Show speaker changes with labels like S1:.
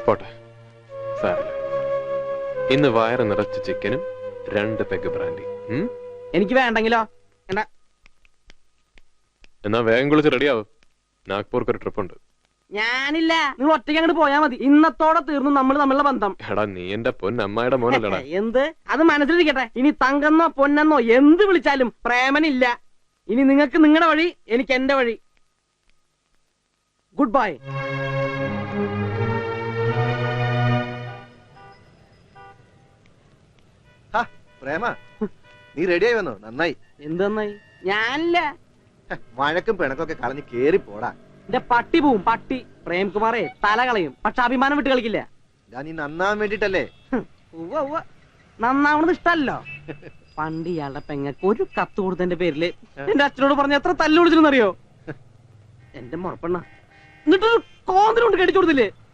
S1: പോട്ടെ, സാരല്ല. ഇന്ന് വയറ് നിറച്ച് ചിക്കനും 2 പെഗ് ബ്രാൻഡി.
S2: എനിക്ക് വേണ്ടെങ്കിലോ?
S1: എന്നാ വേഗം കുളിച്ച് റെഡിയാവും. നാഗ്പൂർക്ക് ഒരു ട്രിപ്പ് ഉണ്ട്.
S2: ഞാനില്ല, നിങ്ങൾ ഒറ്റയ്ക്ക് അങ്ങോട്ട് പോയാ മതി. ഇന്നത്തോടെ തീർന്നു നമ്മൾ തമ്മിലുള്ള ബന്ധം.
S1: എടാ, നീ എന്റെ പൊന്നമ്മയുടെ മോനല്ലടാ.
S2: എന്ത്? അത് മനസ്സിലിരിക്കട്ടെ. ഇനി തങ്കെന്നോ പൊന്നെന്നോ എന്ത് വിളിച്ചാലും പ്രേമനില്ല. ഇനി നിങ്ങൾക്ക് നിങ്ങളുടെ വഴി, എനിക്ക് എന്റെ വഴി. Good bye.
S3: പ്രേമ, നീ റെഡിയായി വന്നോ? നന്നായി.
S2: എന്ത് നന്നായി? ഞാനില്ല.
S3: വഴക്കും പിണക്കൊക്കെ കളഞ്ഞ് കേറി പോടാ.
S2: എന്റെ പട്ടി പോവും, പട്ടി. പ്രേംകുമാറേ തല കളയും, പക്ഷെ അഭിമാനം വിട്ട് കളിക്കില്ല.
S3: ഞാൻ നീ നന്നാൻ വേണ്ടിട്ടല്ലേ.
S2: നന്നാവണത് ഇഷ്ടല്ലോ. പണ്ട് ഇയാളുടെ പെങ്ങക്ക് ഒരു കത്ത് കൊടുത്തതിന്റെ പേരില് എന്റെ അച്ഛനോട് പറഞ്ഞ എത്ര തല്ലു കൊടുത്തിരുന്നറിയോ? എന്റെ മുറപ്പെണ്ണ എന്നിട്ടൊരു കോന്തിനുണ്ട് കടിച്ചു കൊടുത്തില്ലേ?